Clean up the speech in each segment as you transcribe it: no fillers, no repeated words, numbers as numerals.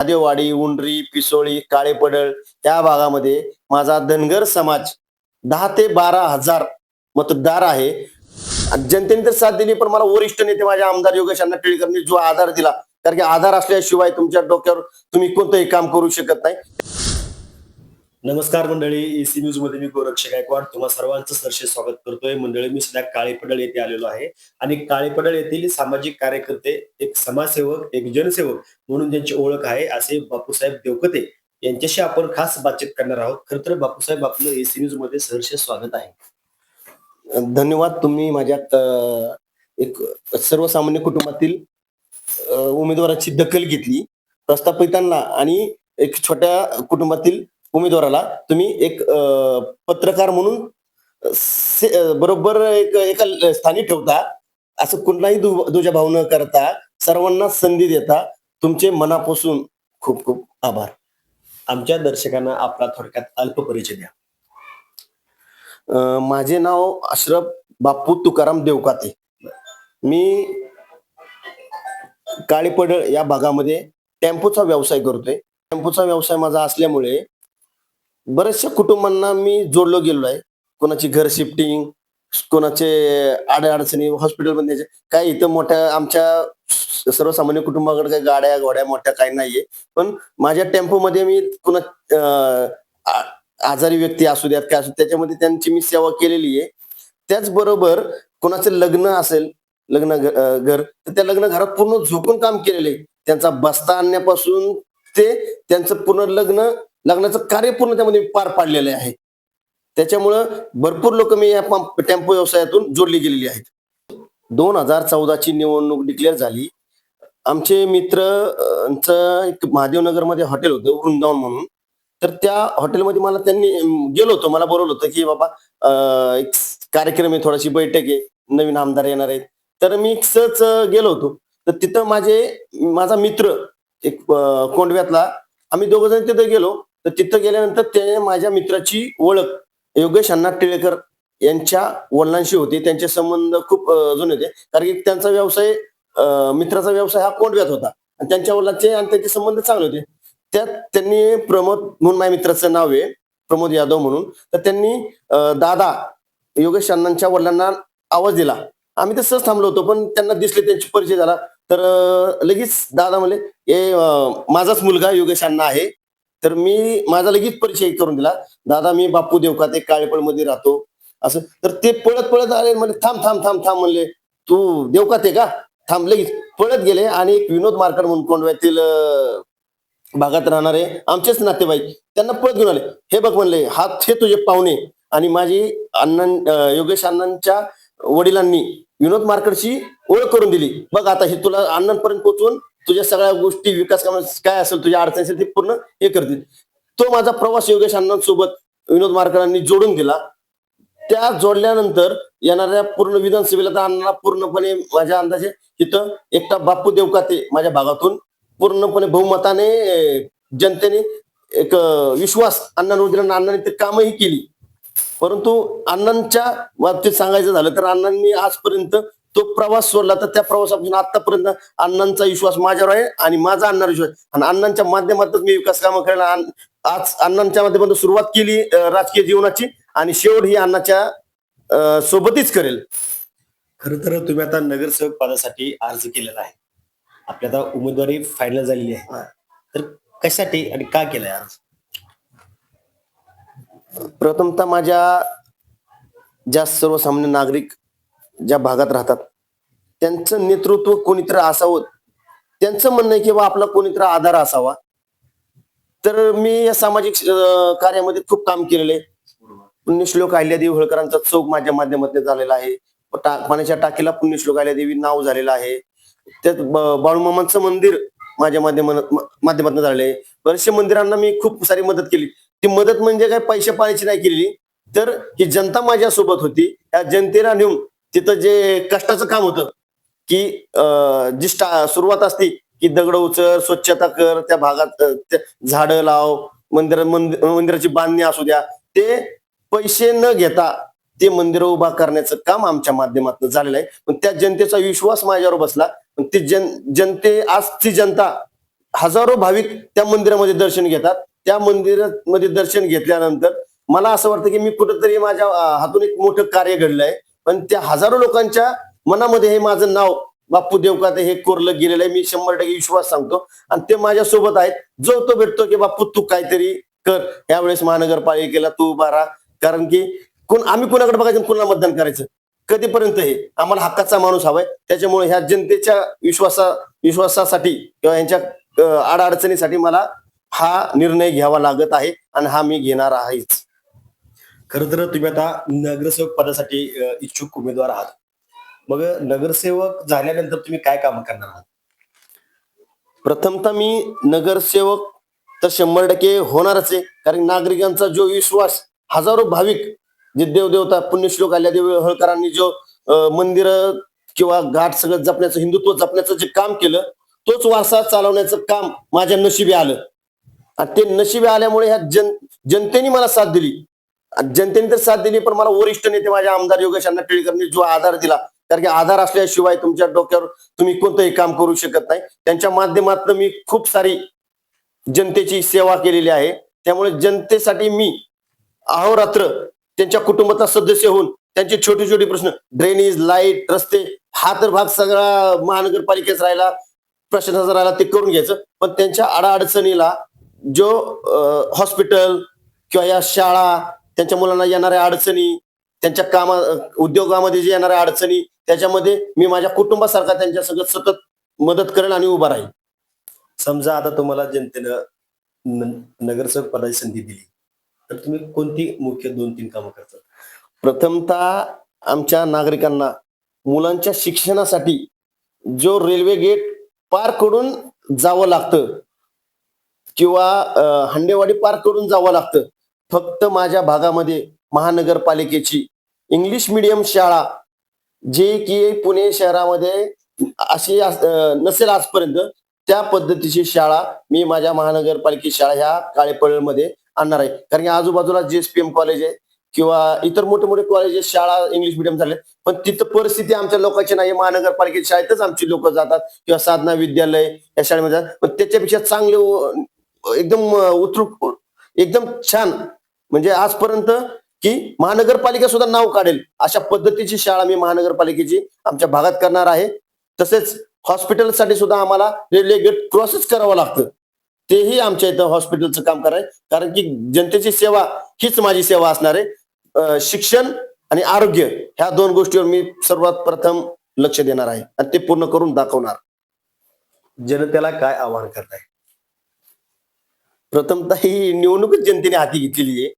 महादेववाडी, उंडरी, पिसोळी, काळेपडळ या भागामध्ये माझा धनगर समाज 10 ते 12 हजार मतदार आहे. जनतेने तर साथ दिली, पण मला वरिष्ठ नेते माझे आमदार योगेश अण्णा टिळकरनी जो आधार दिला, कारण की आधार असल्याशिवाय तुमच्या डोक्यावर तुम्ही कोणतंही काम करू शकत नाही. नमस्कार मंडळी, एसी न्यूज मध्ये मी गोरक्ष गायकवाड तुम्हा सर्वांचं सहर्ष स्वागत करतोय. मंडळी, मी सध्या काळेपडळ येथे आलेलो आहे आणि काळेपडळ येथील सामाजिक कार्यकर्ते, एक समाजसेवक, एक जनसेवक म्हणून ज्यांची ओळख आहे असे बापूसाहेब देवकते यांच्याशी आपण खास बातचीत करणार आहोत. खरं तर बापूसाहेब, आपलं एसी न्यूज मध्ये सहर्ष स्वागत आहे. धन्यवाद. तुम्ही माझ्यात एक सर्वसामान्य कुटुंबातील उमेदवाराची दखल घेतली, प्रस्थापितांना आणि एक छोट्या कुटुंबातील उमेदवाराला तुम्ही एक पत्रकार म्हणून बरोबर एका स्थानी ठेवता. असं कुठलाही दुजाभाव न करता सर्वांना संधी देता. तुमचे मनापासून खूप खूप आभार. आमच्या दर्शकांना आपला थोडक्यात अल्प परिचय द्या. माझे नाव अशरफ बापू तुकाराम देवकाते. मी काळेपडळ या भागामध्ये टेम्पोचा व्यवसाय करतोय. टेम्पोचा व्यवसाय माझा असल्यामुळे बऱ्याचशा कुटुंबांना मी जोडलो गेलो आहे. कोणाची घर शिफ्टिंग, कोणाचे अडचणी हॉस्पिटलमध्ये, काय इथं मोठ्या आमच्या सर्वसामान्य कुटुंबाकडे काही गाड्या घोड्या मोठ्या काही नाहीये, पण माझ्या टेम्पोमध्ये मी आजारी व्यक्ती असू द्यात काय असू, त्याच्यामध्ये त्यांची मी सेवा केलेली आहे. त्याचबरोबर कोणाचं लग्न असेल, लग्न घर, तर त्या लग्न घरात पूर्ण झोकून काम केलेलं आहे. त्यांचा बस्ता आणण्यापासून ते त्यांचं पूर्ण लग्नाचं कार्य पूर्ण त्यामध्ये पार पाडलेलं आहे. त्याच्यामुळं भरपूर लोक मी या टेम्पो व्यवसायातून जोडली गेलेली आहेत. 2014ची निवडणूक डिक्लेअर झाली. आमचे मित्रचं एक महादेवनगरमध्ये हॉटेल होतं, वृंदावन म्हणून. तर त्या हॉटेलमध्ये मला त्यांनी गेलो होतो, मला बोलवलं होतं की बाबा एक कार्यक्रम आहे, थोडीशी बैठक आहे, नवीन आमदार येणार आहेत. तर मी सहज गेलो होतो. तर तिथं माझा मित्र एक कोंडव्यातला, आम्ही दोघ जण तिथं गेलो. तर तिथं गेल्यानंतर ते माझ्या मित्राची ओळख योगेश अण्णा टिळकर यांच्या वडिलांशी होती. त्यांचे संबंध खूप जुने होते, कारण की त्यांचा व्यवसाय, मित्राचा व्यवसाय हा कोंडव्यात होता आणि त्यांच्या वडिलांचे आणि त्यांचे संबंध चांगले होते. त्यात त्यांनी प्रमोद म्हणून, माझ्या मित्राचं नाव आहे प्रमोद यादव म्हणून, तर त्यांनी दादा योगेश अण्णांच्या वडिलांना आवाज दिला. आम्ही तर सहज थांबलो होतो, पण त्यांना दिसले, त्यांची परिचय झाला. तर लगेच दादा म्हणले, हे माझाच मुलगा योगेश अण्णा आहे. तर मी माझा लगेच परिचय करून दिला. दादा, मी बापू देवकाते, काळेपळ मध्ये राहतो असं. तर ते पळत पळत आले, म्हणजे थांब थांब थांब थांब म्हणले, तू देवकाते का, थांब. लगेच पळत गेले आणि एक विनोद मार्कड म्हणून कोंडव्यातील भागात राहणारे आमचेच नातेवाईक त्यांना पळत घेऊन आले. हे बघ म्हणले, हे तुझे पाहुणे. आणि माझी योगेश अण्णांच्या वडिलांनी विनोद मार्कडची ओळख करून दिली. बघ आता हे तुला अण्णांपर्यंत पोहोचवून तुझ्या सगळ्या गोष्टी, विकास काम काय असेल, तुझ्या अडचणी असेल, ते पूर्ण हे करतील. तो माझा प्रवास योगेश अण्णांसोबत विनोद मार्कडांनी जोडून दिला. त्या जोडल्यानंतर येणाऱ्या पूर्ण विधानसभेला तर अण्णा पूर्णपणे माझ्या अंदाजे इथं एकटा बापू देवकाते माझ्या भागातून पूर्णपणे बहुमताने जनतेने एक विश्वास अण्णांवर दिला. अण्णांनी ते कामही केली. परंतु अण्णांच्या बाबतीत सांगायचं झालं तर अण्णांनी आजपर्यंत तो प्रवास सोडला, तर त्या प्रवासापासून आतापर्यंत अण्णांचा विश्वास माझ्यावर आहे आणि माझा अण्णांवर विश्वास, आणि अण्णांच्या माध्यमातून मी विकास कामं करायला आज अण्णांच्या माध्यमातून सुरुवात केली राजकीय जीवनाची, आणि शेवट ही अण्णाच्या सोबतीच करेल. खर तर तुम्ही आता नगरसेवक पदासाठी अर्ज केलेला आहे, आपली आता उमेदवारी फायनल झालेली आहे, तर कशासाठी आणि का केलाय अर्ज? प्रथमतः माझ्या ज्या सर्वसामान्य नागरिक ज्या भागात राहतात त्यांचं नेतृत्व कोणीतरी असावं, त्यांचं म्हणणं आहे की बा आपला कोणीतरी आधार असावा. तर मी या सामाजिक कार्यामध्ये खूप काम केलेलं आहे. पुण्यश्लोक अहिल्यादेवी होळकरांचा चौक माझ्या माध्यमातून झालेला आहे. पाण्याच्या टाकीला पुण्यश्लोक अहिल्यादेवी नाव झालेलं आहे. त्यात बाळूमामांचं मंदिर माझ्या माध्यमातून झालेलं आहे. बरेचशा मंदिरांना मी खूप सारी मदत केली. ती मदत म्हणजे काय पैशा पाण्याची नाही केलेली, तर ही जनता माझ्या सोबत होती. त्या जनतेला नेऊन तिथं जे कष्टाचं काम होतं, की जी सुरुवात असते की दगड उचल, स्वच्छता कर, त्या भागात झाडं लाव, मंदिराची बांधणी असू द्या, ते पैसे न घेता ते मंदिर उभा करण्याचं काम आमच्या माध्यमातून झालेलं आहे. पण त्या जनतेचा विश्वास माझ्यावर बसला. ती जनता हजारो भाविक त्या मंदिरामध्ये दर्शन घेतात. त्या मंदिरामध्ये दर्शन घेतल्यानंतर मला असं वाटतं की मी कुठंतरी माझ्या हातून एक मोठं कार्य घडलं आहे. पण त्या हजारो लोकांच्या मनामध्ये हे माझं नाव बाप्पू देवकाते हे कोरलं गेलेलं आहे. मी 100% विश्वास सांगतो आणि ते माझ्या सोबत आहेत. जो तो भेटतो की बाप्पू तू काहीतरी कर, यावेळेस महानगरपालिकेला तू उभा राहा. कारण की आम्ही कोणाकडे बघायचं, कोणाला मतदान करायचं, कधीपर्यंत हे आम्हाला हक्काचा माणूस हवाय. त्याच्यामुळे ह्या जनतेच्या विश्वासासाठी किंवा यांच्या अडचणीसाठी मला हा निर्णय घ्यावा लागत आहे आणि हा मी घेणार आहेच. खरं तर तुम्ही आता नगरसेवक पदासाठी इच्छुक उमेदवार आहात. मग नगरसेवक झाल्यानंतर तुम्ही काय काम करणार आहात? प्रथमतः मी नगरसेवक तर 100% होणारच आहे. कारण नागरिकांचा जो विश्वास, हजारो भाविक जे देवदेवता पुण्यश्लोक अहिल्यादेवी होळकरांनी जो मंदिर किंवा घाट सगळं जपण्याचं, हिंदुत्व जपण्याचं जे काम केलं, तोच वारसा चालवण्याचं काम माझ्या नशिबी आलं. आणि ते नशिबी आल्यामुळे ह्या जनतेने मला साथ दिली. जनतेने तर साथ दिली, पण मला वरिष्ठ नेते माझ्या आमदार योगेश अण्णा टिळकरांनी जो आधार दिला, कारण की आधार असल्याशिवाय तुमच्या डोक्यावर तुम्ही कोणतंही काम करू शकत नाही. त्यांच्या माध्यमातून मी खूप सारी जनतेची सेवा केलेली आहे. त्यामुळे जनतेसाठी मी अहोरात्र त्यांच्या कुटुंबाचा सदस्य होऊन त्यांचे छोटे छोटे प्रश्न, ड्रेनेज, लाईट, रस्ते, हा तर भाग सगळा महानगरपालिकेचा राहिला, प्रशासनाचा राहिला, ते करून घ्यायचं. पण त्यांच्या अडचणीला जो हॉस्पिटल किंवा या शाळा, त्यांच्या मुलांना येणाऱ्या अडचणी, त्यांच्या उद्योगामध्ये जे येणाऱ्या अडचणी, त्याच्यामध्ये मी माझ्या कुटुंबासारखा त्यांच्या सतत मदत करेन आणि उभा राहील. समजा आता तुम्हाला जनतेनं नगरसेवक पदाची संधी दिली, तर तुम्ही कोणती मुख्य 2-3 कामं करतात? प्रथमतः आमच्या नागरिकांना मुलांच्या शिक्षणासाठी जो रेल्वे गेट पार करून जावं लागतं किंवा हंडेवाडी पार करून जावं लागतं, फक्त माझ्या भागामध्ये महानगरपालिकेची इंग्लिश मीडियम शाळा, जे की पुणे शहरामध्ये अशी नसेल आजपर्यंत, त्या पद्धतीची शाळा मी माझ्या महानगरपालिकेची शाळा ह्या काळेपळमध्ये आणणार आहे. कारण की आजूबाजूला JSPM कॉलेज आहे किंवा इतर मोठे मोठे कॉलेजेस, शाळा इंग्लिश मिडियम झाले, पण तिथं परिस्थिती आमच्या लोकांची नाही. महानगरपालिकेच्या शाळेतच आमची लोक जातात किंवा साधना विद्यालय या शाळेमध्ये जातात. पण त्याच्यापेक्षा चांगले एकदम उत्तुक, एकदम छान, म्हणजे आजपर्यंत की महानगरपालिका सुद्धा नाव काढेल अशा पद्धतीची शाळा मी महानगरपालिकेची आमच्या भागात करणार आहे. तसेच हॉस्पिटलसाठी सुद्धा आम्हाला रेल्वे गेट क्रॉसच करावं लागतं, तेही आमच्या इथं हॉस्पिटलचं काम करायचं. कारण की जनतेची सेवा हीच माझी सेवा असणार आहे. शिक्षण आणि आरोग्य ह्या 2 गोष्टीवर मी सर्वात प्रथम लक्ष देणार आहे आणि ते पूर्ण करून दाखवणार. जनतेला काय आवाहन करताय? प्रथमतः ही निवडणूकच जनतेने हाती घेतलेली आहे.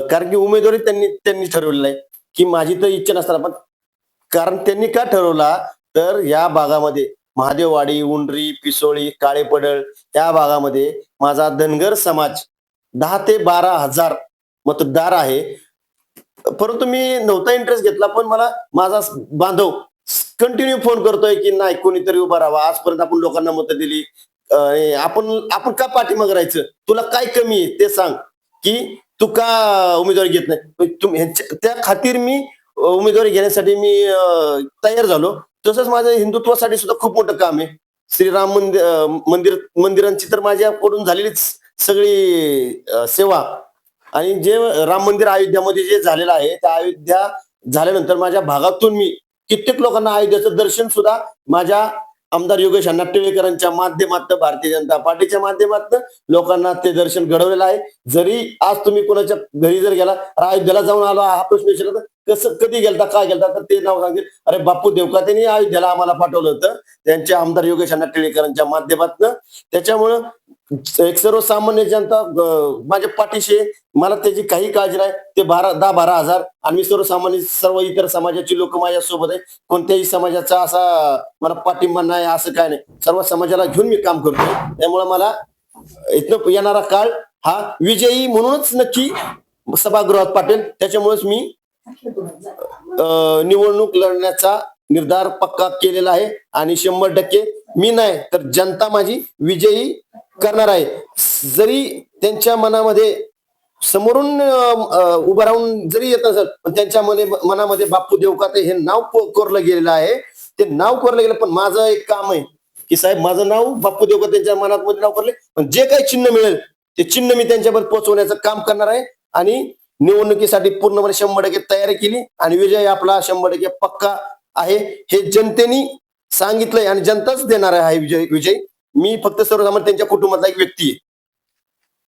कारण की उमेदवारी त्यांनी ठरवलेलं आहे की माझी तर इच्छा नसताना, पण कारण त्यांनी का ठरवला, तर या भागामध्ये महादेववाडी, उंडरी, पिसोळी, काळेपडळ या भागामध्ये माझा धनगर समाज 10 ते 12 हजार मतदार आहे. परंतु मी नव्हता इंटरेस्ट घेतला, पण मला माझा बांधव कंटिन्यू फोन करतोय की नाही, कोणीतरी उभा राहावा. आजपर्यंत आपण लोकांना मतं दिली, आपण का पाठीमागे राहायचं, तुला काय कमी आहे ते सांग, की तू का उमेदवारी घेत नाही. त्या खातीर मी उमेदवारी घेण्यासाठी मी तयार झालो. तसंच माझ्या हिंदुत्वासाठी सुद्धा खूप मोठं काम आहे. श्रीराम मंदिरांची तर माझ्याकडून झालेलीच सगळी सेवा, आणि जे राम मंदिर अयोध्यामध्ये जे झालेलं आहे, त्या अयोध्या झाल्यानंतर माझ्या भागातून मी कित्येक लोकांना अयोध्याचं दर्शन सुद्धा माझ्या आमदार योगेश अण्णा टिळकरांच्या माध्यमातून, भारतीय जनता पार्टीच्या माध्यमातून लोकांना ते दर्शन घडवलेलं आहे. जरी आज तुम्ही कोणाच्या घरी जर गेला, अयोध्याला जाऊन आलो हा प्रश्न विचारला, तर कसं, कधी गेलता, काय गेलता, तर ते नाव सांगेल, अरे बाप्पू देवकातेनी अयोध्याला आम्हाला पाठवलं होतं त्यांच्या आमदार योगेश अण्णा टिळकरांच्या माध्यमातून. त्याच्यामुळं एक सर्वसामान्य जनता माझ्या पाठीशी, मला त्याची काही काळजी नाही. ते 10-12 हजार आणि मी सर्वसामान्य, सर्व इतर समाजाची लोक माझ्या सोबत आहे. कोणत्याही समाजाचा असा मला पाठिंबा नाही असं काय नाही. सर्व समाजाला घेऊन मी काम करतो. त्यामुळे मला इथं येणारा काळ हा विजयी म्हणूनच नक्की सभागृहात पाठवेल. त्याच्यामुळेच मी निवडणूक लढण्याचा निर्धार पक्का केलेला आहे आणि 100% मी नाही तर जनता माझी विजयी करणार आहे. जरी त्यांच्या मनामध्ये समोरून उभं राहून जरी येत नसेल, पण त्यांच्या मनामध्ये बाप्पू देवकाते हे नाव कोरलं गेलेलं आहे. ते नाव कोरलं गेलं, पण माझं एक काम आहे की साहेब माझं नाव बाप्पू देवकर त्यांच्या मनात मध्ये नाव करले, पण जे काही चिन्ह मिळेल ते चिन्ह मी त्यांच्यापर्यंत पोहोचवण्याचं काम करणार आहे आणि निवडणुकीसाठी पूर्णपणे 100% तयारी केली आणि विजय आपला 100% पक्का आहे हे जनतेने सांगितलंय आणि जनताच देणार आहे विजय. मी फक्त सर्वसामान्य त्यांच्या कुटुंबातला एक व्यक्ती आहे.